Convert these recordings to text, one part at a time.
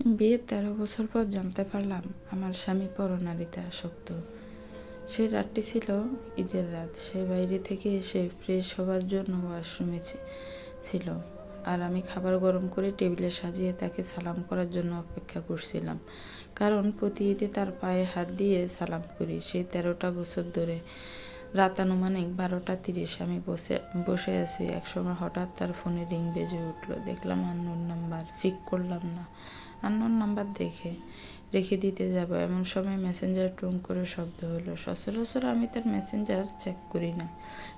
বিয়ের 13 বছর পর জানতে পারলাম আমার স্বামী পরনারীতে আসক্ত। সেই রাতটি ছিল ঈদের রাত। সে বাইরে থেকে এসে ফ্রেশ হবার জন্য ওয়াশরুমে ছিল, আর আমি খাবার গরম করে টেবিলে সাজিয়ে তাকে সালাম করার জন্য অপেক্ষা করছিলাম। কারণ প্রতি ঈদে তার পায়ে হাত দিয়ে সালাম করি। সেই 13টা বছর ধরে। রাত আনুমানিক 12:30 আমি বসে আছি। একসময় হঠাৎ তার ফোনে রিং বেজে উঠলো। দেখলাম আননোন নাম্বার। পিক করলাম না। আননোন নাম্বার রেখে দিতে যাব এমন সময় মেসেঞ্জার টুং করে শব্দ হলো। সচরাচর আমি তার মেসেঞ্জার চেক করি না,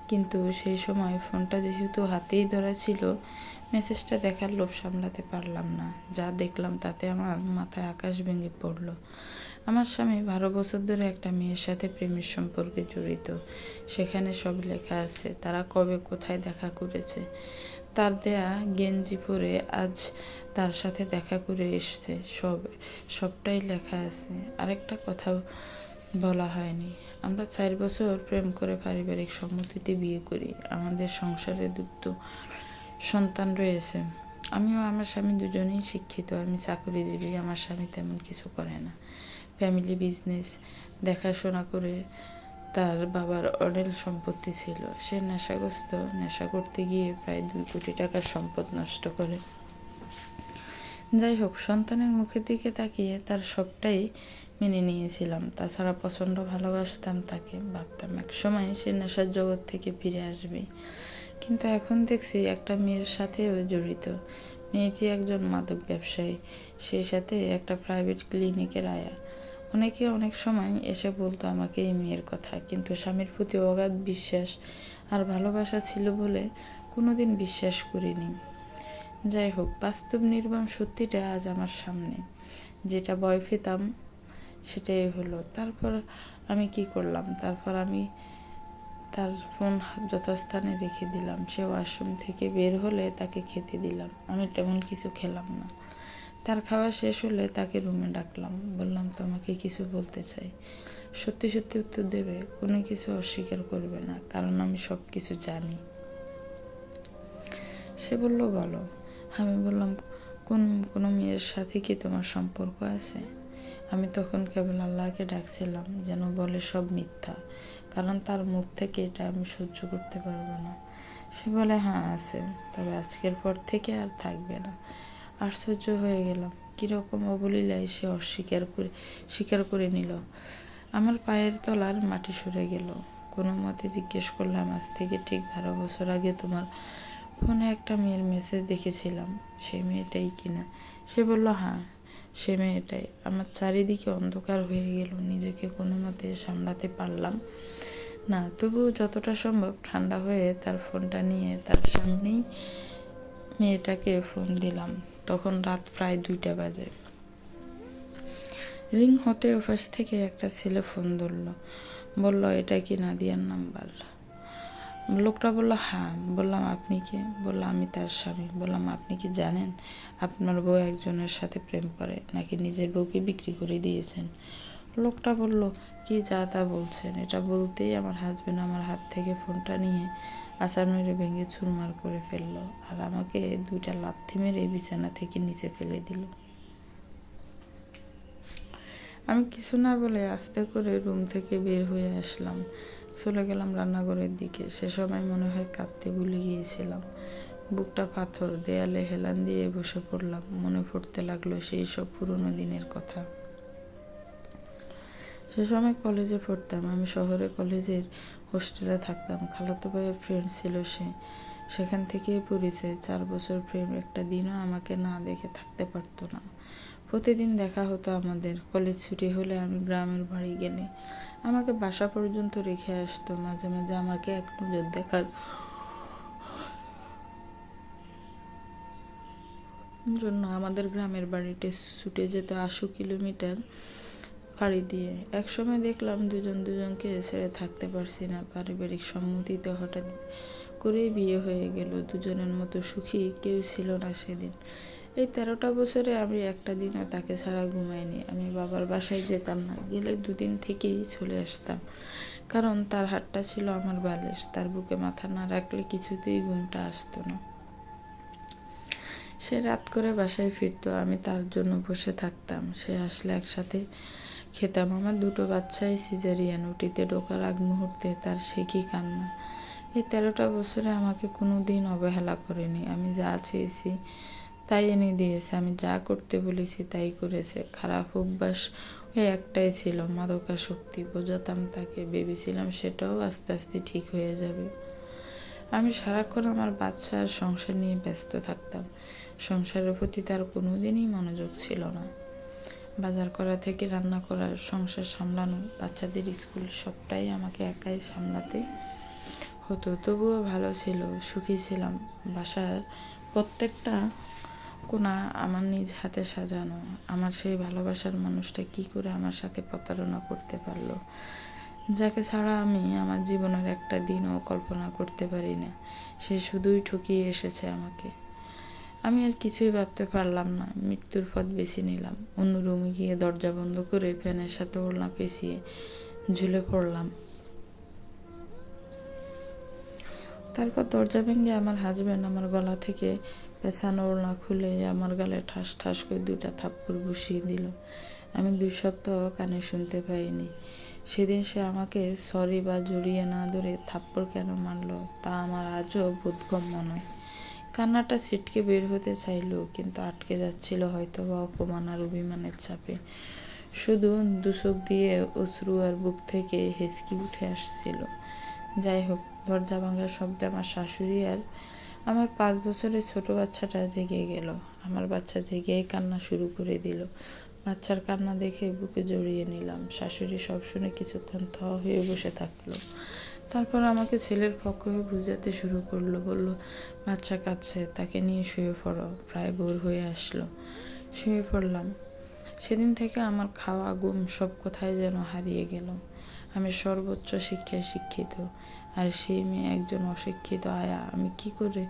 কিন্তু সেই সময় ফোনটা যেহেতু হাতেই ধরা ছিল, মেসেজটা দেখার লোভ সামলাতে পারলাম না। যা দেখলাম তাতে আমার মাথায় আকাশ ভেঙে পড়ল। আমার স্বামী 12 বছর ধরে একটা মেয়ের সাথে প্রেমের সম্পর্কে জড়িত। সেখানে সব লেখা আছে, তারা কবে কোথায় দেখা করেছে। তার দেয়া গেঞ্জি পরে আজ তার সাথে দেখা করে এসছে, সবটাই লেখা আছে। আরেকটা কথা বলা হয়নি, আমরা 4 বছর প্রেম করে পারিবারিক সম্মতিতে বিয়ে করি। আমাদের সংসারে 2 সন্তান রয়েছে। আমিও আমার স্বামী দুজনেই শিক্ষিত। আমি চাকরিজীবী, আমার স্বামী তেমন কিছু করে না। ফ্যামিলি বিজনেস দেখাশোনা করে। তার বাবার অঢেল সম্পত্তি ছিল। সে নেশাগ্রস্ত। নেশা করতে গিয়ে প্রায় 2 কোটি টাকার সম্পদ নষ্ট করে। যাই হোক, সন্তানের মুখের দিকে তাকিয়ে তার সবটাই মেনে নিয়েছিলাম। তাছাড়া প্রচণ্ড ভালোবাসতাম তাকে। ভাবতাম এক সময় সে নেশার জগৎ থেকে ফিরে আসবে। কিন্তু এখন দেখছি একটা মেয়ের সাথেও জড়িত। মেয়েটি একজন মাদক ব্যবসায়ী, সেই সাথে একটা প্রাইভেট ক্লিনিকের আয়া। অনেকে অনেক সময় এসে বলতো আমাকে এই মেয়ের কথা, কিন্তু স্বামীর প্রতি অগাধ বিশ্বাস আর ভালোবাসা ছিল বলে কোনোদিন বিশ্বাস করিনি। যাই হোক, বাস্তব নির্মম সত্যিটা আজ আমার সামনে। যেটা ভয় পেতাম সেটাই হলো। তারপর আমি কি করলাম? তারপর আমি তার ফোন যথাস্থানে রেখে দিলাম। সে ওয়াশরুম থেকে বের হলে তাকে খেতে দিলাম। আমি তেমন কিছু খেলাম না। তার খাওয়া শেষ হলে তাকে রুমে ডাকলাম। বললাম, তোমাকে কিছু বলতে চাই। সত্যি সত্যি উত্তর দেবে, কোনো কিছু অস্বীকার করবে না, কারণ আমি সব কিছু জানি। সে বলল, বলো। আমি বললাম, কোনো মেয়ের সাথে কি তোমার সম্পর্ক আছে? আমি তখন কেবল আল্লাহকে ডাকছিলাম যেন বলে সব মিথ্যা, কারণ তার মুখ থেকে এটা আমি সহ্য করতে পারবো না। সে বলে, হ্যাঁ আছে, তবে আজকের পর থেকে আর থাকবে না। আশ্চর্য হয়ে গেলাম, কীরকম অবলীলায় সে স্বীকার করে নিল। আমার পায়ের তলার মাটি সরে গেল। কোনো মতে জিজ্ঞেস করলাম, আজ থেকে ঠিক 12 বছর আগে তোমার ফোনে একটা মেয়ের মেসেজ দেখেছিলাম, সেই মেয়েটাই কিনা? সে বলল, হ্যাঁ সে মেয়েটাই। আমার চারিদিকে অন্ধকার হয়ে গেল। নিজেকে কোনো মতে সামলাতে পারলাম না, তবুও যতটা সম্ভব ঠান্ডা হয়ে তার ফোনটা নিয়ে তার সামনেই মেয়েটাকে ফোন দিলাম। তখন রাত প্রায় 2টা বাজে। রিং হতে ওপাশ থেকে একটা ছেলে ফোন ধরল। বলল, এটা কি নাদিয়ার নাম্বার? লোকটা বলল, হ্যাঁ। বললাম, আপনি কে? বলল, আমি তার স্বামী। বললাম, আপনি কি জানেন আপনার বউ একজনের সাথে প্রেম করে, নাকি নিজের বউকে বিক্রি করে দিয়েছেন? লোকটা বলল, কি যা তা বলছেন? এটা বলতেই আমার হাজবেন্ড আমার হাত থেকে ফোনটা নিয়ে আছাড় মেরে ভেঙে চুরমার করে ফেললো, আর আমাকে 2টা লাথি মেরে বিছানা থেকে নিচে ফেলে দিল। আমি কিছু না বলে আস্তে করে রুম থেকে বের হয়ে আসলাম। চলে গেলাম রান্নাঘরের দিকে। সে সময় মনে হয় কাঁদতে ভুলে গিয়েছিলাম। বুকটা পাথর। দেয়ালে হেলান দিয়ে বসে পড়লাম। মনে পড়তে লাগলো সেই সব পুরনো দিনের কথা। সে সময় কলেজে পড়তাম আমি। শহরে কলেজের হোস্টেলে থাকতাম। খালাতো ভাইয়ের ফ্রেন্ড ছিল সে। সেখান থেকেই পরিচয়। 4 বছর প্রেম। একটা দিনও আমাকে না দেখে থাকতে পারতো না। প্রতিদিন দেখা হতো আমাদের। কলেজ ছুটি হলে আমি গ্রামের বাড়ি গেলে আমাকে বাসা পর্যন্ত রেখে আসতো। মাঝে মাঝে আমাকে এক নজর দেখার জন্য আমাদের গ্রামের বাড়িতে ছুটে যেত 80 কিলোমিটার পাড়ি দিয়ে। একসময় দেখলাম দুজনকে ছেড়ে থাকতে পারছি না। পারিবারিক সম্মতিতে হঠাৎ করেই বিয়ে হয়ে গেল। দুজনের মতো সুখী কেউ ছিল না সেদিন। এই 13টা বছরে আমি একটা দিনও তাকে ছাড়া ঘুমাইনি। আমি বাবার বাসায় যেতাম না, গেলে 2 দিন থেকেই চলে আসতাম, কারণ তার হাতটা ছিল আমার বালিশ। তার বুকে মাথা না রাখলে কিছুতেই ঘুমটা আসতো না। সে রাত করে বাসায় ফিরতো, আমি তার জন্য বসে থাকতাম। সে আসলে একসাথে খেতাম। আমার দুটো বাচ্চাই সিজারিয়ান। ওটিতে ঢোকার আগ মুহূর্তে তার সে কি কান্না! এই 13টা বছরে আমাকে কোনো দিন অবহেলা করেনি। আমি যা চেয়েছি তাই এনে দিয়েছে, আমি যা করতে বলেছি তাই করেছে। খারাপ অভ্যাস ওই একটাই ছিল, মাদকাসক্তি। বোঝাতাম তাকে, ভেবেছিলাম সেটাও আস্তে আস্তে ঠিক হয়ে যাবে। আমি সারাক্ষণ আমার বাচ্চা আর সংসার নিয়ে ব্যস্ত থাকতাম। সংসারের প্রতি তার কোনোদিনই মনোযোগ ছিল না। বাজার করা থেকে রান্না করা, সংসার সামলানো, বাচ্চাদের স্কুল সবটাই আমাকে একাই সামলাতে হতো। তবুও ভালো ছিল, সুখী ছিলাম। বাসার প্রত্যেকটা কোণা আমার নিজ হাতে সাজানো। আমার সেই ভালোবাসার মানুষটা কি করে আমার সাথে প্রতারণা করতে পারলো, যাকে ছাড়া আমি আমার জীবনের একটা দিনও কল্পনা করতে পারি না। সে শুধুই ঠকিয়ে এসেছে আমাকে। আমি আর কিছুই ভাবতে পারলাম না। মৃত্যুর পথ বেছে নিলাম। অন্য রুমে গিয়ে দরজা বন্ধ করে ফ্যানের সাথে ওড়না পেঁচিয়ে ঝুলে পড়লাম। তারপর দরজা ভেঙে আমার হাজব্যান্ড আমার গলা থেকে পেছানো ওড়না খুলে আমার গালে ঠাস ঠাস করে 2টা থাপ্পড় বসিয়ে দিল। আমি 2 সপ্তাহ কানে শুনতে পাইনি। সেদিন সে আমাকে সরি বা জড়িয়ে না ধরে থাপ্পড় কেন মারলো তা আমার আজও বোধগম্য নয়। কান্নাটা ছিটকে বের হতে চাইল, কিন্তু আটকে যাচ্ছিল হয়তো বা অপমান আর অভিমানের চাপে। শুধু 2 চোখ দিয়ে অশ্রু আর বুক থেকে হেঁচকি উঠে আসছিল। যাই হোক, দরজা ভাঙার শব্দে আমার শাশুড়ি আর আমার 5 বছরের ছোট বাচ্চাটা জেগে গেল। আমার বাচ্চা জেগেই কান্না শুরু করে দিল। বাচ্চার কান্না দেখে বুকে জড়িয়ে নিলাম। শাশুড়ি সব শুনে কিছুক্ষণ থ হয়ে বসে থাকলো। তারপর আমাকে ছেলের পক্ষ হয়ে বুঝাতে শুরু করলো। বলল, বাচ্চা কাঁদছে, তাকে নিয়ে শুয়ে পড়ো। প্রায় ভোর হয়ে আসলো। শুয়ে পড়লাম। সেদিন থেকে আমার খাওয়া, ঘুম সব কোথায় যেন হারিয়ে গেল। আমি সর্বোচ্চ শিক্ষায় শিক্ষিত, আর সেই মেয়ে একজন অশিক্ষিত আয়া। আমি কি করে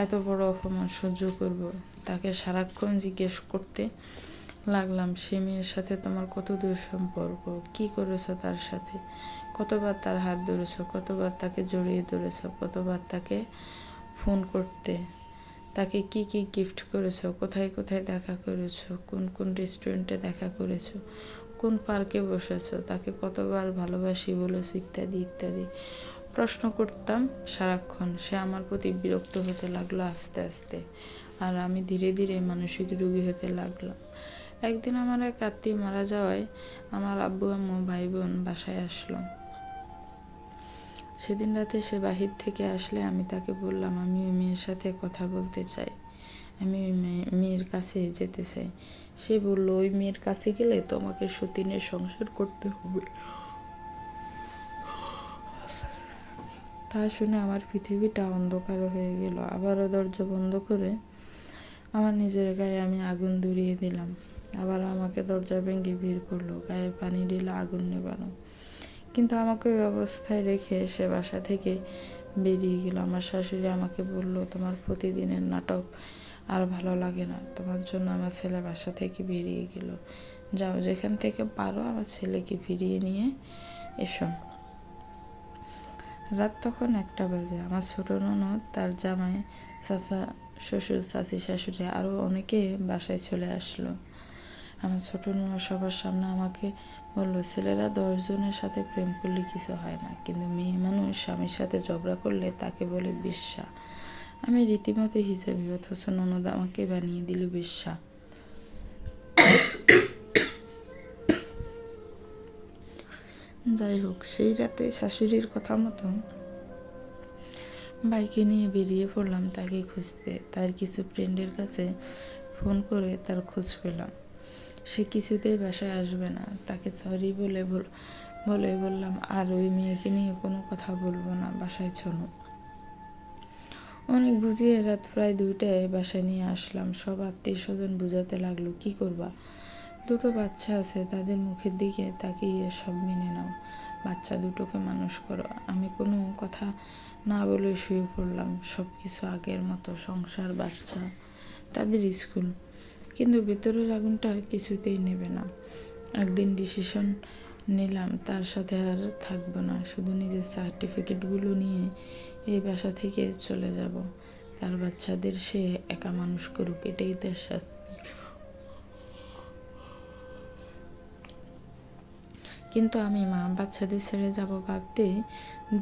এত বড় অপমান সহ্য করব? তাকে সারাক্ষণ জিজ্ঞেস করতে লাগলাম, সে মেয়ের সাথে তোমার কত দূর সম্পর্ক, কি করেছো তার সাথে, কতবার তার হাত ধরেছো, কতবার তাকে জড়িয়ে ধরেছো, কতবার তাকে ফোন করতে, তাকে কি কি গিফট করেছো, কোথায় কোথায় দেখা করেছো, কোন কোন রেস্টুরেন্টে দেখা করেছো, কোন পার্কে বসেছো, তাকে কতবার ভালোবাসি বলেছো, ইত্যাদি ইত্যাদি প্রশ্ন করতাম সারাক্ষণ। সে আমার প্রতি বিরক্ত হতে লাগলো আস্তে আস্তে, আর আমি ধীরে ধীরে মানসিক রোগী হতে লাগলাম। একদিন আমার এক আত্মীয় মারা যাওয়ায় আমার আব্বু আম্মু ভাই বোন বাসায় আসলো। সেদিন রাতে সে বাহির থেকে আসলে আমি তাকে বললাম, আমি ওই মেয়ের সাথে কথা বলতে চাই, আমি ওই মেয়ের কাছে যেতে চাই। সে বলল, ওই মেয়ের কাছে গেলে তোমাকে সতীনের সংসার করতে হবে। তা শুনে আমার পৃথিবীটা অন্ধকার হয়ে গেল। আবারও দরজা বন্ধ করে আমার নিজের গায়ে আমি আগুন ধরিয়ে দিলাম। আবার আমাকে দরজা ভেঙে বের করলো, গায়ে পানি ঢেলে আগুন নেবানো। কিন্তু আমাকে ওই অবস্থায় রেখে সে বাসা থেকে বেরিয়ে গেল। আমার শাশুড়ি আমাকে বলল, তোমার প্রতিদিনের নাটক আর ভালো লাগে না, তোমার জন্য আমার ছেলে বাসা থেকে বেরিয়ে গেল। যাও, যেখান থেকে পারো আমার ছেলেকে ফিরিয়ে নিয়ে এসো। রাত তখন 1টা বাজে। আমার ছোট ননদ, তার জামাই, চাচা, শ্বশুর, চাচি, শাশুড়ি আরও অনেকে বাসায় চলে আসলো। আমার ছোট ননদ সবার সামনে আমাকে বলল, ছেলেরা 10 জনের সাথে প্রেম করলে কিছু হয় না, কিন্তু মেয়ে মানুষ স্বামীর সাথে ঝগড়া করলে তাকে বলে বেশ্যা। আমি রীতিমতো হিসেবে, অথচ ননদ আমাকে বানিয়ে দিল বেশ্যা। যাই হোক, সেই রাতে শাশুড়ির কথা মতো বাইকে নিয়ে বেরিয়ে পড়লাম তাকে খুঁজতে। তার কিছু ফ্রেন্ডের কাছে ফোন করে তার খোঁজ পেলাম। সে কিছুতেই বাসায় আসবে না। তাকে সরি বলে বললাম, আর ওই মেয়েকে নিয়ে কোনো কথা বলবো না, বাসায় চলো। অনেক বুঝিয়ে রাত প্রায় 2টায় বাসায় নিয়ে আসলাম। সব আত্মীয় স্বজন বুঝাতে লাগলো, কি করবা, 2টো বাচ্চা আছে, তাদের মুখের দিকে তাকিয়ে সব মেনে নাও, বাচ্চা 2টোকে মানুষ করো। আমি কোনো কথা না বলে শুয়ে পড়লাম। সব কিছু আগের মতো, সংসার, বাচ্চা, তাদের স্কুল। কিন্তু ভেতরের আগুনটা কিছুতেই নেবে না। একদিন ডিসিশন নিলাম, তার সাথে আর থাকবো না। শুধু নিজের সার্টিফিকেটগুলো নিয়ে এই বাসা থেকে চলে যাব। তার বাচ্চাদের সে একা মানুষ করুক, এটাই তার শাস্তি। কিন্তু আমি মা বাচ্চাদের ছেড়ে যাব ভাবতেই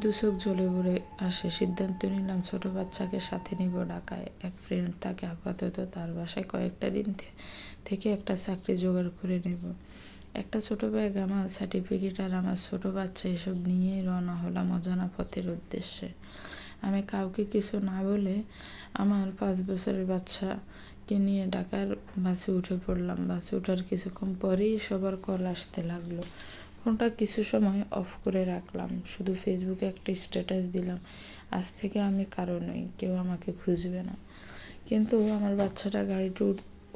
দু চোখ জ্বলে পড়ে আসে। সিদ্ধান্ত নিলাম ছোট বাচ্চাকে সাথে নিব ঢাকায়। এক ফ্রেন্ড তাকে আপাতত তার বাসায় কয়েকটা দিন থেকে একটা চাকরি জোগাড় করে নেব। একটা ছোট ব্যাগ, আমার সার্টিফিকেট আর আমার ছোট বাচ্চা, এসব নিয়েই রওনা হলাম অজানা পথের উদ্দেশ্যে। আমি কাউকে কিছু না বলে আমার 5 বছরের বাচ্চাকে নিয়ে ঢাকার বাসে উঠে পড়লাম। বাসে ওঠার কিছুক্ষণ পরেই সবার কল আসতে লাগলো। ফোনটা কিছু সময় অফ করে রাখলাম, শুধু ফেসবুকে একটা স্ট্যাটাস দিলাম, আজ থেকে আমি কারো নই, কেউ আমাকে খুঁজবে না। কিন্তু আমার বাচ্চাটা গাড়িতে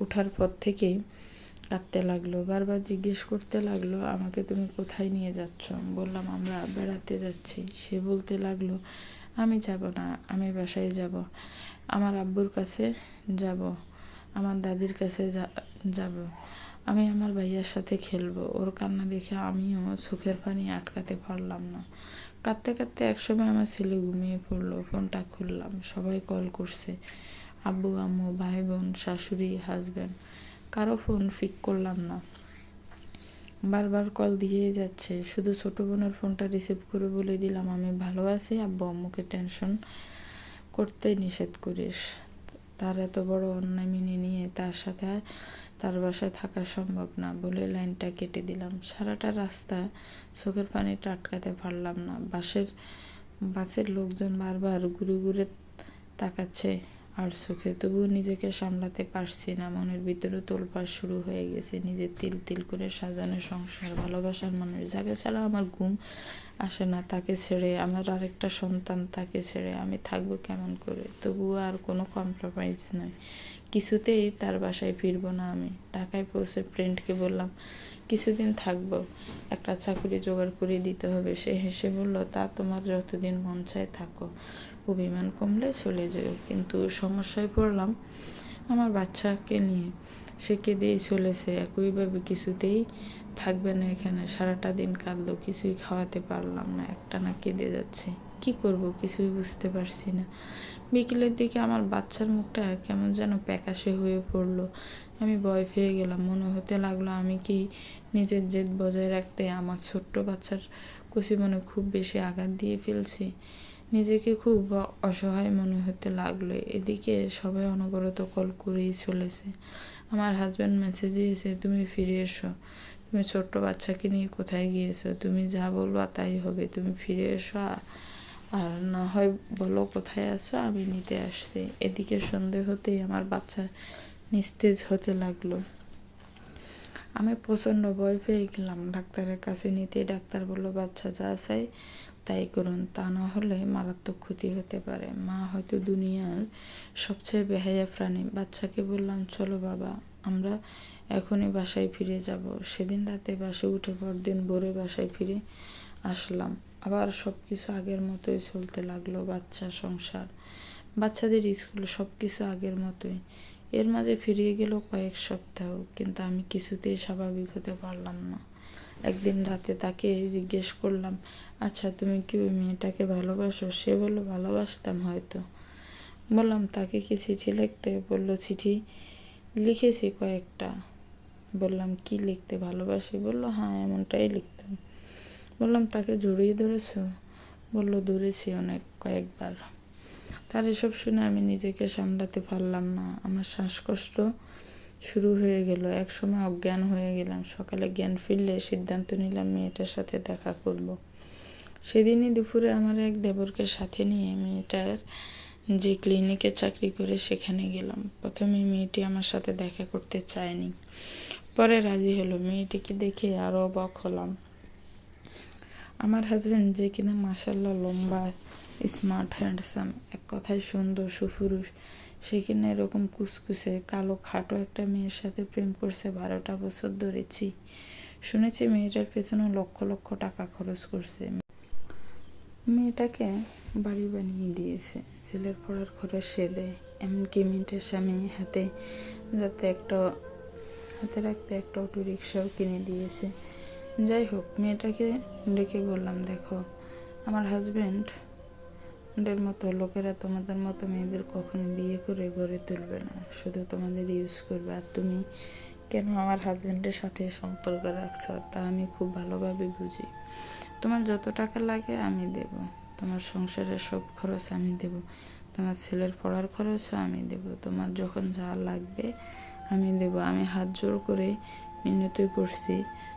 ওঠার পর থেকেই কাঁদতে লাগলো, বারবার জিজ্ঞেস করতে লাগলো আমাকে, তুমি কোথায় নিয়ে যাচ্ছ? বললাম আমরা বেড়াতে যাচ্ছি। সে বলতে লাগলো, আমি যাব না, আমি বাসায় যাব, আমার আব্বুর কাছে যাব, আমার দাদির কাছে যাব, আমি আমার ভাইয়ার সাথে খেলবো। ওর কান্না দেখে আমিও চোখের পানি আটকাতে পারলাম না। কাঁদতে কাঁদতে একসময় আমার ছেলে ঘুমিয়ে পড়লো। ফোনটা খুললাম, সবাই কল করছে, আব্বু আম্মু ভাই বোন শাশুড়ি হাজব্যান্ড। কারো ফোন পিক করলাম না, বারবার কল দিয়েই যাচ্ছে। শুধু ছোট বোনের ফোনটা রিসিভ করে বলে দিলাম আমি ভালো আছি, আব্বু আম্মুকে টেনশন করতে নিষেধ করিস। তার এত বড় অন্যায় মেনে নিয়ে তার বাসায় থাকা সম্ভব না বলে লাইনটা কেটে দিলাম। সারাটা রাস্তা চোখের পানিটা আটকাতে পারলাম না। বাসের লোকজন বারবার ঘুরে ঘুরে তাকাচ্ছে আর চোখে, তবুও নিজেকে সামলাতে পারছি না। মনের ভিতরে তোলপাড় শুরু হয়ে গেছে। নিজের তিল তিল করে সাজানো সংসার, ভালোবাসার মানুষ যাকে ছাড়া আমার ঘুম আসে না, তাকে ছেড়ে, আমার আরেকটা সন্তান, তাকে ছেড়ে আমি থাকবো কেমন করে? তবুও আর কোনো কম্প্রোমাইজ নয়, কিছুতেই তার বাসায় ফিরবো না আমি। ঢাকায় পৌঁছে ফ্রেন্ডকে বললাম কিছুদিন থাকবো, একটা চাকরি জোগাড় করে দিতে হবে। সে হেসে বলল, তা তোমার যতদিন মন চায় থাকো, অভিমান কমলে চলে যেও। কিন্তু সমস্যায় পড়লাম আমার বাচ্চাকে নিয়ে। সে কেঁদেই চলেছে, একইভাবে কিছুতেই থাকবে না এখানে। সারাটা দিন কাঁদলো, কিছুই খাওয়াতে পারলাম না, একটানা কেঁদে যাচ্ছে। কি করব কিছুই বুঝতে পারছি না। বিকেলের দিকে আমার বাচ্চার মুখটা কেমন যেন প্যাকাশে হয়ে পড়লো। আমি ভয় পেয়ে গেলাম। মনে হতে লাগলো আমি কি নিজের জেদ বজায় রাখতে আমার ছোট্ট বাচ্চার কচি মনে খুব বেশি আঘাত দিয়ে ফেলছি। নিজেকে খুব অসহায় মনে হতে লাগলো। এদিকে সবাই অনবরত কল করেই চলেছে। আমার হাজব্যান্ড মেসেজ দিয়েছে, তুমি ফিরে এসো, তুমি ছোট্ট বাচ্চাকে নিয়ে কোথায় গিয়েছো? তুমি যা বলবা তাই হবে, তুমি ফিরে এসো, আর না হয় বলো কোথায় আছো, আমি নিতে আসছি। এদিকে সন্ধে হতেই আমার বাচ্চা নিস্তেজ হতে লাগলো। আমি প্রচণ্ড ভয় পেয়ে গেলাম। ডাক্তারের কাছে নিতে ডাক্তার বলল, বাচ্চা যা চাই তাই করুন, তা না হলে মারাত্মক ক্ষতি হতে পারে। মা হয়তো দুনিয়ার সবচেয়ে বেহায়া প্রাণী। বাচ্চাকে বললাম, চলো বাবা, আমরা এখনই বাসায় ফিরে যাব। সেদিন রাতে বাসে উঠে পরদিন ভোরে বাসায় ফিরে আসলাম। আবার সব কিছু আগের মতোই চলতে লাগলো। বাচ্চা, সংসার, বাচ্চাদের স্কুল, সব কিছু আগের মতোই। এর মাঝে ফিরিয়ে গেল কয়েক সপ্তাহ, কিন্তু আমি কিছুতেই স্বাভাবিক হতে পারলাম না। একদিন রাতে তাকে জিজ্ঞেস করলাম, আচ্ছা তুমি কি ওই মেয়েটাকে ভালোবাসো? সে বলল, ভালোবাসতাম হয়তো। বললাম, তাকে কি চিঠি লিখতে? বলল, চিঠি লিখেছি কয়েকটা। বললাম, কি লিখতে? ভালোবাসি? বলল, হ্যাঁ এমনটাই লিখতাম। বললাম, তাকে জড়িয়ে ধরেছ? বলল, ধরেছি কয়েকবার। তার এসব শুনে আমি নিজেকে সামলাতে পারলাম না। আমার শ্বাসকষ্ট শুরু হয়ে গেল। একসময় অজ্ঞান হয়ে গেলাম। সকালে জ্ঞান ফিরলে সিদ্ধান্ত নিলাম মেয়েটার সাথে দেখা করব। সেদিনই দুপুরে আমার এক দেবরকে সাথে নিয়ে মেয়েটার যে ক্লিনিকে চাকরি করে সেখানে গেলাম। প্রথমে মেয়েটি আমার সাথে দেখা করতে চায়নি, পরে রাজি হলো। মেয়েটিকে দেখে আরও অবাক হলাম। আমার হাজব্যান্ড, যে কিনা মাশাআল্লাহ লম্বা, স্মার্ট, হ্যান্ডসাম, এক কথায় সুন্দর, সুপুরুষ, সে কিনা এরকম কুচকুচে কালো খাটো একটা মেয়ের সাথে প্রেম করছে 12টা বছর ধরেছি। শুনেছি মেয়েটার পেছনে লক্ষ লক্ষ টাকা খরচ করছে। মেয়েটাকে বাড়ি বানিয়ে দিয়েছে, ছেলের পড়ার খরচ সে দেয়, এমনকি মেয়েটার স্বামী হাতে রাখতে একটা অটো রিক্সাও কিনে দিয়েছে। যাই হোক, মেয়েটাকে ডেকে বললাম, দেখো আমার হাজব্যান্ড কাণ্ডের মতো লোকেরা তোমাদের মতো মেয়েদের কখনো বিয়ে করে গড়ে তুলবে না, শুধু তোমাদের ইউজ করবে। আর তুমি কেন আমার হাজব্যান্ডের সাথে সম্পর্ক রাখছো তা আমি খুব ভালোভাবে বুঝি। তোমার যত টাকা লাগে আমি দেব, তোমার সংসারের সব খরচ আমি দেব, তোমার ছেলের পড়ার খরচও আমি দেব, তোমার যখন যা লাগবে আমি দেব। আমি হাত জোর করে মিনতি করছি,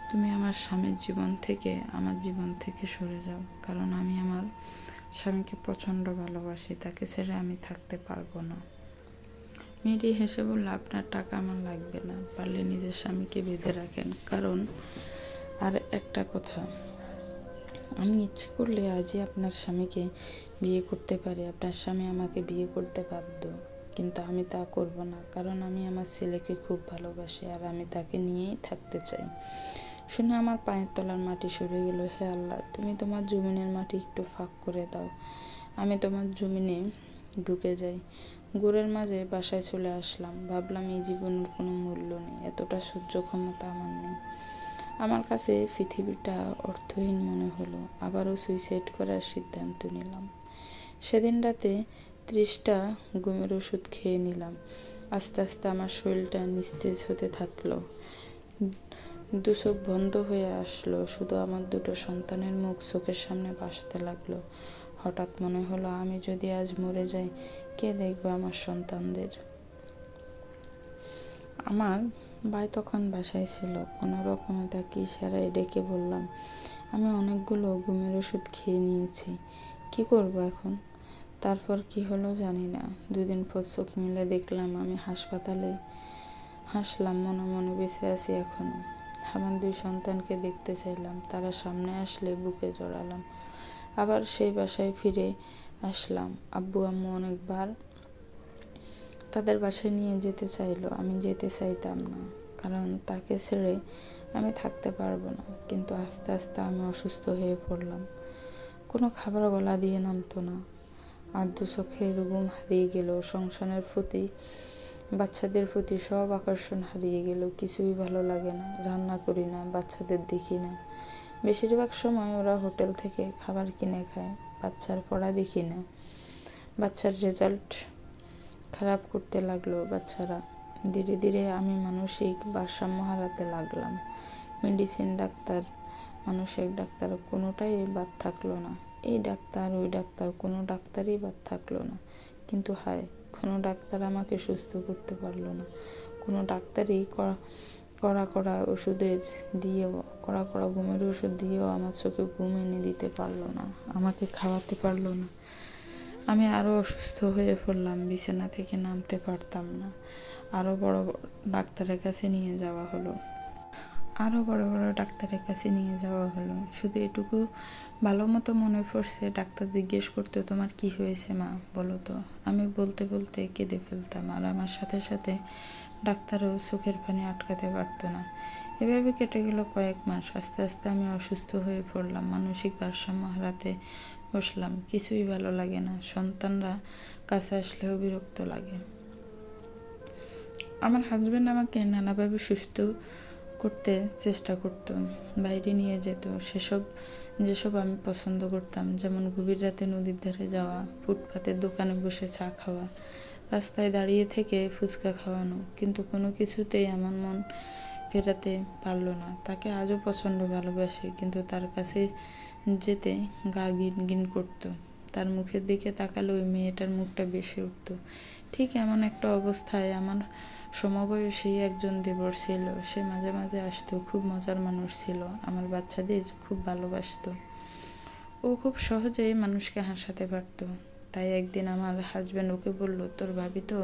তুমি আমার স্বামীর জীবন থেকে, আমার জীবন থেকে সরে যাও, কারণ আমি আমার স্বামীকে প্রচণ্ড ভালোবাসি, তাকে ছেড়ে আমি থাকতে পারবো না। মেয়েটি হেসে বলল, আপনার টাকা আমার লাগবে না, পারলে নিজের স্বামীকে বেঁধে রাখেন। কারণ আর একটা কথা, আমি ইচ্ছে করলে আজই আপনার স্বামীকে বিয়ে করতে পারি, আপনার স্বামী আমাকে বিয়ে করতে বাধ্য, কিন্তু আমি তা করব না, কারণ আমি আমার ছেলেকে খুব ভালোবাসি আর আমি তাকে নিয়েই থাকতে চাই। শুনে আমার পায়ের তলার মাটি সরে গেল। হে আল্লাহ, তুমি তোমার জমিনের মাটি একটু ফাঁক করে দাও, আমি তোমার জমিনে ঢুকে যাই। গুড়ের মাঝে বাসায় চলে আসলাম, ভাবলাম এই জীবনের কোনো মূল্য নেই, এতটা সহ্য ক্ষমতা আমার নেই। আমার কাছে পৃথিবীটা অর্থহীন মনে হলো, আবারও সুইসাইড করার সিদ্ধান্ত নিলাম। সেদিন রাতে 30টা ঘুমের ওষুধ খেয়ে নিলাম। আস্তে আস্তে আমার শরীরটা নিস্তেজ হতে থাকলো, দু চোখ বন্ধ হয়ে আসলো, শুধু আমার দুটো সন্তানের মুখ চোখের সামনে ভাসতে লাগলো। হঠাৎ মনে হলো, আমি যদি আজ মরে যাই, কে দেখবে আমার সন্তানদের? আমার ভাই তখন বাসায় ছিল, কোনো রকমে তাকে ইশারায় ডেকে বললাম, আমি অনেকগুলো ঘুমের ওষুধ খেয়ে নিয়েছি, কি করব এখন? তারপর কি হলো জানি না, 2 দিন পর চোখ মিলে দেখলাম আমি হাসপাতালে। হাসলাম, মনে মনে বেঁচে আছি এখনো। আমার 2 সন্তানকে দেখতে চাইলাম, তারা সামনে আসলে বুকে জড়ালাম। আবার সেই বাসায় ফিরে আসলাম। আব্বু আম্মু অনেকবার তাদের বাসায় নিয়ে যেতে চাইলো, আমি যেতে চাইতাম না, কারণ তাকে ছেড়ে আমি থাকতে পারবো না। কিন্তু আস্তে আস্তে আমি অসুস্থ হয়ে পড়লাম, কোনো খাবার গলা দিয়ে নামতো না, আর 2 চোখের ঘুম হারিয়ে গেল, সংসারের প্রতি, বাচ্চাদের প্রতি সব আকর্ষণ হারিয়ে গেল, কিছুই ভালো লাগে না, রান্না করি না, বাচ্চাদের দেখি না, বেশিরভাগ সময় ওরা হোটেল থেকে খাবার কিনে খায়, বাচ্চার পড়া দেখি না, বাচ্চার রেজাল্ট খারাপ করতে লাগলো বাচ্চারা। ধীরে ধীরে আমি মানসিক ভারসাম্য হারাতে লাগলাম। মেডিসিন, ডাক্তার, মানসিক ডাক্তার, কোনোটাই বাদ থাকলো না। এই ডাক্তার ওই ডাক্তার, কোনো ডাক্তারই বাদ থাকলো না। কিন্তু হায়, কোনো ডাক্তার আমাকে সুস্থ করতে পারলো না। কোনো ডাক্তারই কড়া ওষুধের দিয়েও, কড়া ঘুমের ওষুধ দিয়েও আমার চোখে ঘুম এনে দিতে পারলো না, আমাকে খাওয়াতে পারলো না। আমি আরও অসুস্থ হয়ে পড়লাম, বিছানা থেকে নামতে পারতাম না। আরও বড় ডাক্তারের কাছে নিয়ে যাওয়া হলো, ডাক্তারের কাছে নিয়ে যাওয়া হলো। শুধু এটুকু ভালো মতো মনে পড়ছে, ডাক্তার জিজ্ঞেস করতো, তোমার কি হয়েছে মা, বলো তো। আমি বলতে বলতে কেঁদে ফেলতাম, আর আমার সাথে সাথে ডাক্তারও চোখের পানি আটকাতে পারতো না। এভাবে কেটে গেল কয়েক মাস। আস্তে আস্তে আমি অসুস্থ হয়ে পড়লাম, মানসিক ভারসাম্য হারাতে বসলাম, কিছুই ভালো লাগে না, সন্তানরা কাছে আসলেও বিরক্ত লাগে। আমার হাজব্যান্ড আমাকে নানাভাবে সুস্থ করতে চেষ্টা করত, বাইরে নিয়ে যেত, যেসব আমি পছন্দ করতাম, যেমন গভীর রাতে নদীর ধারে যাওয়া, ফুটপাতের দোকানে বসে চা খাওয়া, রাস্তায় দাঁড়িয়ে থেকে ফুচকা খাওয়ানো। কিন্তু কোনো কিছুতেই আমার মন ফেরাতে পারলো না। তাকে আজও প্রচণ্ড ভালোবাসি, কিন্তু তার কাছে যেতে গা গিন করতো। তার মুখের দিকে তাকালে ওই মেয়েটার মুখটা বেশি উঠত। ঠিক এমন একটা অবস্থায় আমার সমবয়সী একজন দেবর ছিল, সে মাঝে মাঝে আসতো, খুব মজার মানুষ ছিল, আমার বাচ্চাদের খুব ভালোবাসতো। ও খুব সহজেই মানুষকে হাসাতে পারত। তাই একদিন আমার হাজব্যান্ড ওকে বলল, তোর ভাবি তো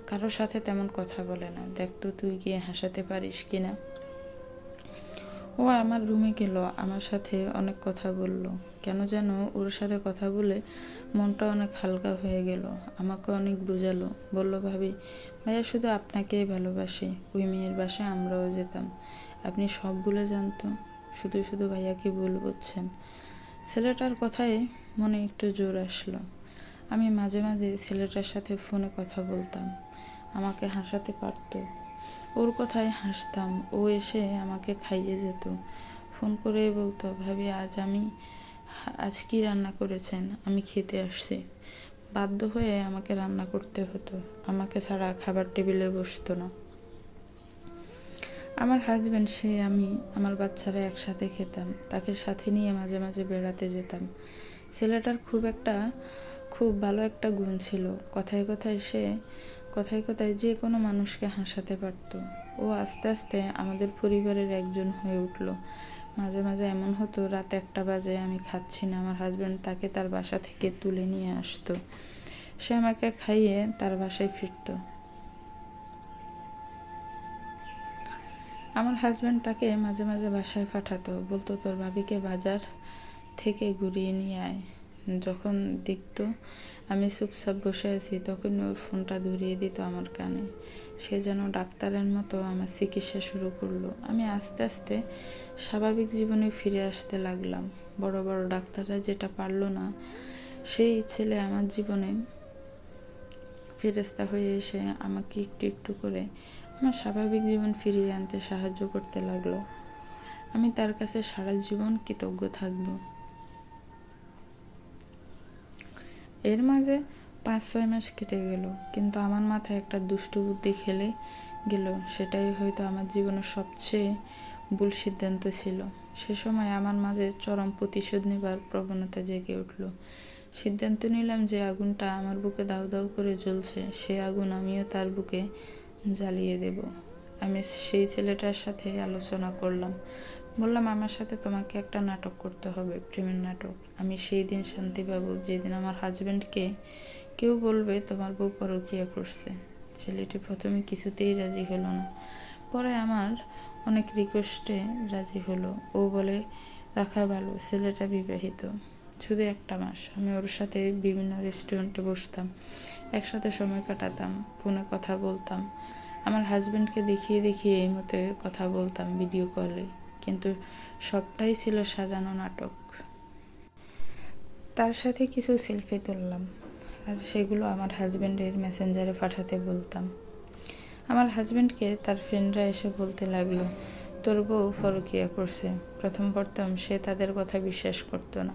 কারোর সাথে তেমন কথা বলে না, দেখ তো তুই গিয়ে হাসাতে পারিস কিনা। ও আমার রুমে গেল, আমার সাথে অনেক কথা বলল। কেন যেন ওর সাথে কথা বলে মনটা অনেক হালকা হয়ে গেল। আমাকে অনেক বোঝালো, বলল, ভাইয়া শুধু আপনাকেই ভালোবাসে, ওই মেয়ের বাসায় আমরাও যেতাম, আপনি সব ভুলে যান তো, শুধু শুধু ভাইয়াকে ভুল বুঝছেন। ছেলেটার কথায় মনে একটু জোর আসলো। আমি মাঝে মাঝে ছেলেটার সাথে ফোনে কথা বলতাম, আমাকে হাসাতে পারতো, ওর কথায় হাসতাম। ও এসে আমাকে খাইয়ে যেত, ফোন করে বলতো, ভাবি আজ আমি আজ কি রান্না করেছেন? আমি খেতে আসছি। বাধ্য হয়ে আমাকে রান্না করতে হতো। আমাকে ছাড়া খাবার টেবিলে বসতো না। আমার হাজব্যান্ড, সে, আমি, আমার বাচ্চারা একসাথে খেতাম। তাকে সাথে নিয়ে মাঝে মাঝে বেড়াতে যেতাম। ছেলেটার খুব ভালো একটা গুণ ছিল। কথায় কথায় যে কোনো মানুষকে হাসাতে পারত। ও আস্তে আস্তে আমাদের পরিবারের একজন হয়ে উঠল। মাঝে মাঝে এমন হতো, রাত 1টা বাজে, আমি খাচ্ছি না, আমার হাজব্যান্ড তাকে তার বাসা থেকে তুলে নিয়ে আসতো। সে আমাকে খাইয়ে তার বাসায় ফিরত। আমার হাজব্যান্ড তাকে মাঝে মাঝে বাসায় পাঠাতো, বলতো তোর ভাবিকে বাজার থেকে ঘুরিয়ে নিয়ে আয়। যখন দেখতো আমি চুপচাপ বসে আছি, তখন ওর ফোনটা ধরিয়ে দিত আমার কানে। সে যেন ডাক্তারের মতো আমার চিকিৎসা শুরু করলো। আমি আস্তে আস্তে স্বাভাবিক জীবনে ফিরে আসতে লাগলাম। বড় বড় ডাক্তাররা যেটা পারলো না, সেই ছেলে আমার জীবনে ফেরেস্তা হয়ে এসে আমাকে একটু একটু করে আমার স্বাভাবিক জীবন ফিরিয়ে আনতে সাহায্য করতে লাগলো। আমি তার কাছে সারা জীবন কৃতজ্ঞ থাকব। এর মাঝে 5-6 মাস কেটে গেল, কিন্তু আমার মাথায় একটা দুষ্টু বুদ্ধি খেলে গেল। সেটাই হয়তো আমার জীবনের সবচেয়ে ভুল সিদ্ধান্ত ছিল। সে সময় আমার মাঝে চরম প্রতিশোধ নেবার প্রবণতা জেগে উঠল। সিদ্ধান্ত নিলাম যে আগুনটা আমার বুকে দাউ দাউ করে জ্বলছে, সে আগুন আমিও তার বুকে জ্বালিয়ে দেব। আমি সেই ছেলেটার সাথে আলোচনা করলাম। বললাম, আমার সাথে তোমাকে একটা নাটক করতে হবে, প্রেমের নাটক। আমি সেই দিন শান্তি পাবো যেদিন আমার হাজব্যান্ডকে কেউ বলবে তোমার বউ পরকীয়া করছে। ছেলেটি প্রথমে কিছুতেই রাজি হলো না, পরে আমার অনেক রিকোয়েস্টে রাজি হলো। ও বলে রাখা ভালো, ছেলেটা বিবাহিত। শুধু 1টা মাস আমি ওর সাথে বিভিন্ন রেস্টুরেন্টে বসতাম, একসাথে সময় কাটাতাম, ফোনে কথা বলতাম। আমার হাজব্যান্ডকে দেখিয়ে দেখিয়ে এই মতো কথা বলতাম ভিডিও কলে, কিন্তু সবটাই ছিল সাজানো নাটক। তার সাথে কিছু সেলফি তুললাম, আর সেগুলো আমার হাজব্যান্ডের মেসেঞ্জারে পাঠাতে বলতাম। আমার হাজব্যান্ডকে তার ফ্রেন্ডরা এসে বলতে লাগলো, তোর বউ পরকীয়া করছে। প্রথম সে তাদের কথা বিশ্বাস করতো না,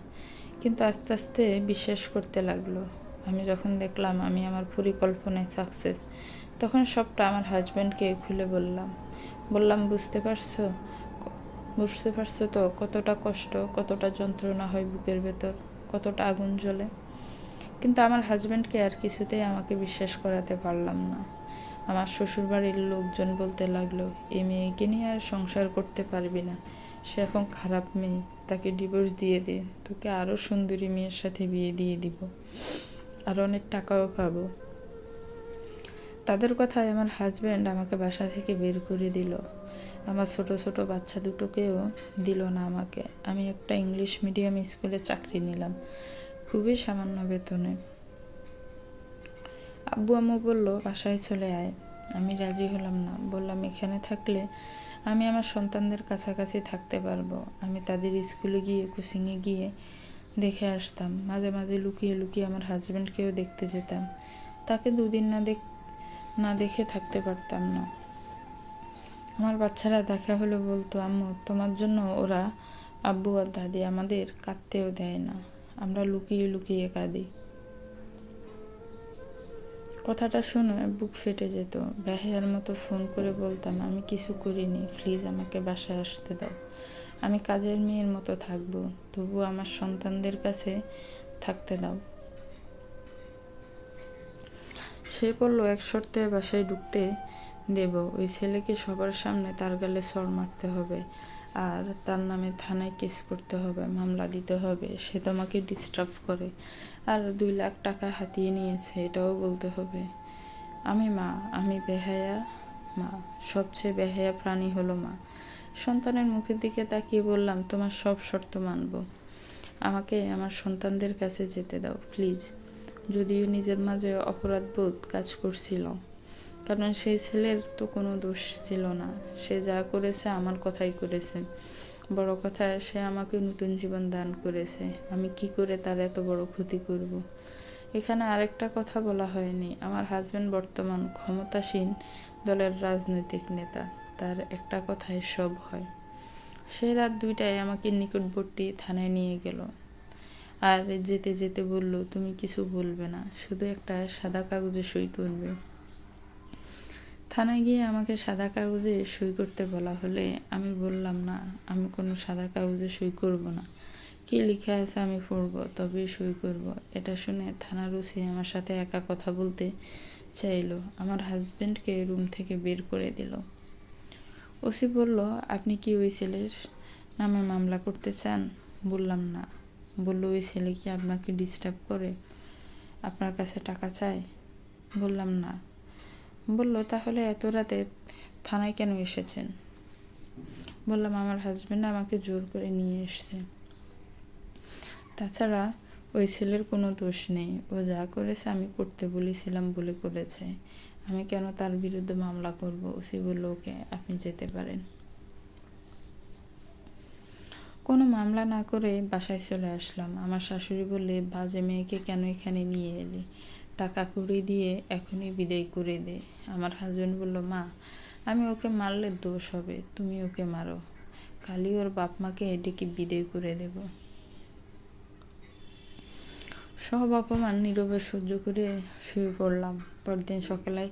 কিন্তু আস্তে আস্তে বিশ্বাস করতে লাগলো। আমি যখন দেখলাম আমি আমার পরিকল্পনায় সাকসেস, তখন সবটা আমার হাজব্যান্ডকে খুলে বললাম বুঝতে পারছো তো কতটা কষ্ট, কতটা যন্ত্রণা হয় বুকের ভেতর, কতটা আগুন জ্বলে। কিন্তু আমার হাজব্যান্ডকে আর কিছুতেই আমাকে বিশ্বাস করাতে পারলাম না। আমার শ্বশুরবাড়ির লোকজন বলতে লাগলো, এই মেয়েকে নিয়ে আর সংসার করতে পারবি না, সে এখন খারাপ মেয়ে, তাকে ডিভোর্স দিয়ে দে, তোকে আরও সুন্দরী মেয়ের সাথে বিয়ে দিয়ে দিব, আর অনেক টাকাও পাবো। তাদের কথায় আমার হাজব্যান্ড আমাকে বাসা থেকে বের করে দিল। আমার ছোট ছোট বাচ্চা দুটোকেও দিল না আমাকে। আমি একটা ইংলিশ মিডিয়াম স্কুলে চাকরি নিলাম, খুবই সামান্য বেতনে। আব্বু আম্মু বলল বাসায় চলে আয়। আমি রাজি হলাম না। বললাম, এখানে থাকলে আমি আমার সন্তানদের কাছাকাছি থাকতে পারবো। আমি তাদের স্কুলে গিয়ে, কোচিংয়ে গিয়ে দেখে আসতাম। মাঝে মাঝে লুকিয়ে লুকিয়ে আমার হাজব্যান্ডকেও দেখতে যেতাম। তাকে 2 দিন না দেখে থাকতে পারতাম না। আমার বাচ্চারা দেখা হলে বলতো, আম্মু তোমার জন্য ওরা, আব্বু আর দাদি আমাদের কাঁদতেও দেয় না, আমরা লুকিয়ে লুকিয়ে কাঁদি। কথাটা শুনে বুক ফেটে যেত। বেহায়ার মতো ফোন করে বলতাম, আমি কিছু করিনি, প্লিজ আমাকে বাসায় আসতে দাও। আমি কাজের মেয়ের মতো থাকবো, তবু আমার সন্তানদের কাছে থাকতে দাও। সে বলল, এক শর্তে বাসায় ঢুকতে দেব, ওই ছেলেকে সবার সামনে তার গালে চড় মারতে হবে, আর তার নামে থানায় কেস করতে হবে, মামলা দিতে হবে, সে তোমাকে ডিস্টার্ব করে, আর 2 লাখ টাকা হাতিয়ে নিয়েছে, এটাও বলতে হবে। আমি বেহায়া মা, সবচেয়ে বেহায়া প্রাণী হলো মা। সন্তানের মুখের দিকে তাকিয়ে বললাম, তোমার সব শর্ত মানব, আমাকে আমার সন্তানদের কাছে যেতে দাও প্লিজ। যদিও নিজের মাঝে অপরাধবোধ কাজ করছিল, কারণ সেই ছেলের তো কোনো দোষ ছিল না। সে যা করেছে আমার কথাই করেছে। বড় কথা, সে আমাকে নতুন জীবন দান করেছে। আমি কি করে তার এত বড় ক্ষতি করব? এখানে আরেকটা কথা বলা হয়নি, আমার হাজব্যান্ড বর্তমান ক্ষমতাসীন দলের রাজনৈতিক নেতা। তার একটা কথায় সব হয়। সেই রাত 2টায় আমাকে নিকটবর্তী থানায় নিয়ে গেল। আর যেতে যেতে বলল, তুমি কিছু বলবে না, শুধু একটা সাদা কাগজে সই করবে। থানায় গিয়ে আমাকে সাদা কাগজে সই করতে বলা হলে আমি বললাম, না, আমি কোনো সাদা কাগজে সই করব না। কি লেখা আছে আমি পড়ব, তবেই সই করব। এটা শুনে থানার ওসি আমার সাথে একা কথা বলতে চাইলো। আমার হাজবেন্ডকে রুম থেকে বের করে দিল। ওসি বলল, আপনি কি ওই ছেলের নামে মামলা করতে চান? বললাম, না। বলল, ওই ছেলে কি আপনাকে ডিস্টার্ব করে, আপনার কাছে টাকা চায়? বললাম, না। বলল, তাহলে এত রাতে থানায় কেন এসেছেন? বললাম, আমার হাজবেন্ড আমাকে জোর করে নিয়ে এসছে। তাছাড়া ওই ছেলের কোনো দোষ নেই, ও যা করেছে আমি করতে বলেছিলাম বলে করেছে। আমি কেন তার বিরুদ্ধে মামলা করব? ওসি বলল, ওকে, আপনি যেতে পারেন। কোনো মামলা না করে বাসায় চলে আসলাম। আমার শাশুড়ি বললে, বাজে মেয়েকে কেন এখানে নিয়ে এলি? টাকা কুড়ি দিয়ে এখনই বিদায় করে দে। আমার হাজবেন্ড বলল, মা, আমি ওকে মারলে দোষ হবে, তুমি ওকে মারো, কালই ওর বাপ মাকে ডেকে বিদায় করে দেব। সব অপমান নীরবে সহ্য করে শুয়ে পড়লাম। পরদিন সকালে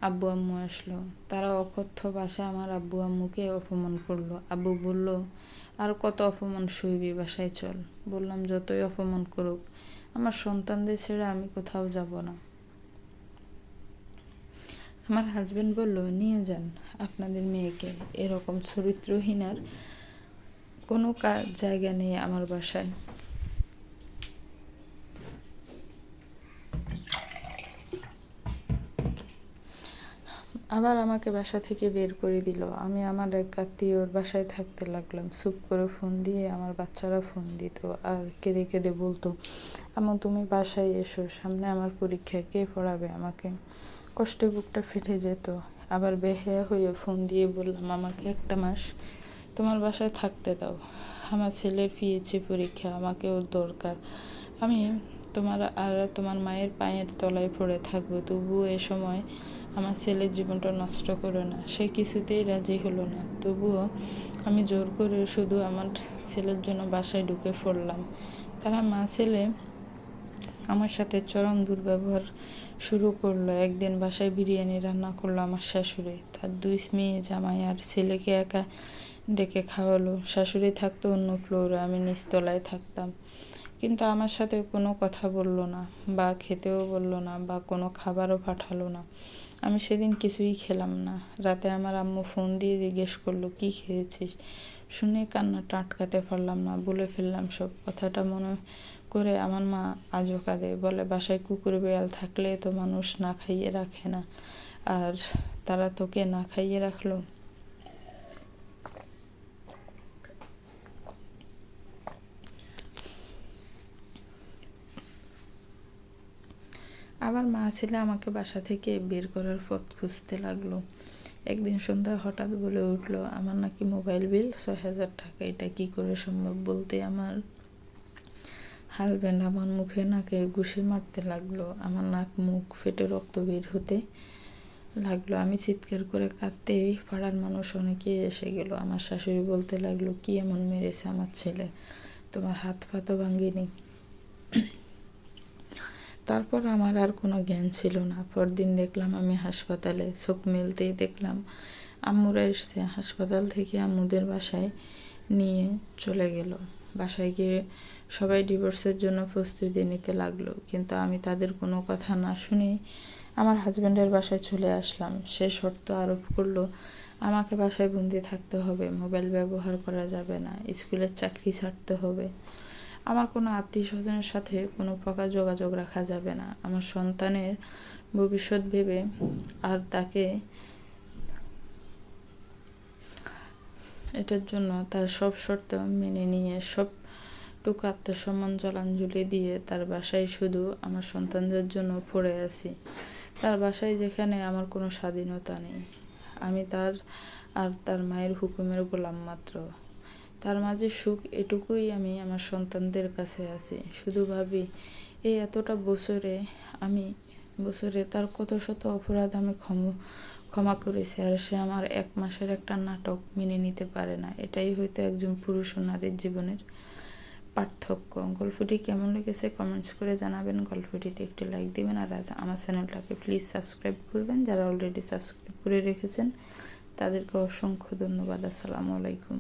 আব্বু আম্মু আসলো। তারা অকথ্য ভাষায় আমার আব্বু আম্মুকে অপমান করলো। আব্বু বলল, আর কত অপমান সইবি, বাসায় চল। বললাম, যতই অপমান করুক, আমার সন্তানদের ছেড়ে আমি কোথাও যাব না। আমার হাজবেন্ড বলল, নিয়ে যান আপনাদের মেয়েকে, এরকম চরিত্রহীনার কোনো জায়গা নেই আমার বাসায়। আবার আমাকে বাসা থেকে বের করে দিল। আমি আমার এক আত্মীয়র বাসায় থাকতে লাগলাম। চুপ করে ফোন দিয়ে আমার বাচ্চারা ফোন দিত আর কেঁদে কেঁদে বলতো, আম্মু তুমি বাসায় এসো, সামনে আমার পরীক্ষা, কে পড়াবে আমাকে? কষ্টে বুকটা ফেটে যেত। আবার বেহায়া হয়ে ফোন দিয়ে বললাম, আমাকে একটা মাস তোমার বাসায় থাকতে দাও, আমার ছেলের পিএইচডি পরীক্ষা, আমাকে ওর দরকার। আমি তোমার মায়ের পায়ের তলায় পড়ে থাকবো, তবুও এ সময় আমার ছেলের জীবনটা নষ্ট করো না। সে কিছুতেই রাজি হলো না। তবুও আমি জোর করে শুধু আমার ছেলের জন্য বাসায় ঢুকে পড়লাম। তারা মা ছেলে আমার সাথে চরম দুর্ব্যবহার শুরু করলো। একদিন বাসায় বিরিয়ানি রান্না করলো আমার শাশুড়ি। তার 2 মেয়ে, জামাই আর ছেলেকে একা ডেকে খাওয়ালো। শাশুড়ি থাকতো অন্য ফ্লোরে, আমি নিচতলায় থাকতাম। কিন্তু আমার সাথে কোনো কথা বলল না, বা খেতেও বলল না, বা কোনো খাবারও পাঠালো না। আমি সেদিন কিছুই খেলাম না। রাতে আমার আম্মু ফোন দিয়ে জিজ্ঞেস করলো, কি খেয়েছিস? শুনে কান্নাটা আটকাতে পারলাম না, বলে ফেললাম সব। কথাটা মনে করে আমার মা আজও কাঁদে। বলে, বাসায় কুকুর বিড়াল থাকলে তো মানুষ না খাইয়ে রাখে না, আর তারা তোকে না খাইয়ে রাখলো। আবার মা ছেলে আমাকে বাসা থেকে বের করার পথ খুঁজতে লাগলো। একদিন সন্ধ্যা হঠাৎ বলে উঠলো, আমার নাকি মোবাইল বিল 6,000 টাকা। এটা কি করে সম্ভব? বলতে আমার হাজব্যান্ড আমার মুখে নাকে ঘুষি মারতে লাগলো। আমার নাক মুখ ফেটে রক্ত বের হতে লাগলো। আমি চিৎকার করে কাঁদতে পাড়ার মানুষ অনেকেই এসে গেল। আমার শাশুড়ি বলতে লাগলো, কি এমন মেরেছে আমার ছেলে, তোমার হাত পা তো ভাঙেনি। তারপর আমার আর কোনো জ্ঞান ছিল না। পরদিন দেখলাম আমি হাসপাতালে। চোখ মেলতেই দেখলাম আম্মুরা এসছে। হাসপাতাল থেকে আম্মুদের বাসায় নিয়ে চলে গেল। বাসায় গিয়ে সবাই ডিভোর্সের জন্য প্রস্তুতি নিতে লাগলো, কিন্তু আমি তাদের কোনো কথা না শুনে আমার হাজব্যান্ডের বাসায় চলে আসলাম। সে শর্ত আরোপ করলো, আমাকে বাসায় বন্দি থাকতে হবে, মোবাইল ব্যবহার করা যাবে না, স্কুলের চাকরি ছাড়তে হবে, আমার কোনো আত্মীয় স্বজনের সাথে কোনো প্রকার যোগাযোগ রাখা যাবে না, আমার সন্তানের ভবিষ্যৎ ভেবে আর তাকে এটার জন্য তার সব শর্ত মেনে নিয়ে সবটুকু আত্মসম্মান জলাঞ্জলি দিয়ে তার বাসায় শুধু আমার সন্তানদের জন্য পড়ে আছি। তার বাসায় যেখানে আমার কোনো স্বাধীনতা নেই। আমি তার আর তার মায়ের হুকুমের গোলাম মাত্র। তার মাঝে সুখ এটুকুই, আমি আমার সন্তানদের কাছে আছি। শুধু ভাবি, এই এতটা বছরে তার কত শত অপরাধ আমি ক্ষমা করেছি, আর সে আমার 1 মাসের একটা নাটক মেনে নিতে পারে না। এটাই হয়তো একজন পুরুষ ও নারীর জীবনের পার্থক্য। গল্পটি কেমন লেগেছে কমেন্টস করে জানাবেন, গল্পটিতে একটি লাইক দিবেন, আর আমার চ্যানেলটাকে প্লিজ সাবস্ক্রাইব করবেন। যারা অলরেডি সাবস্ক্রাইব করে রেখেছেন তাদেরকে অসংখ্য ধন্যবাদ। আসসালামু আলাইকুম।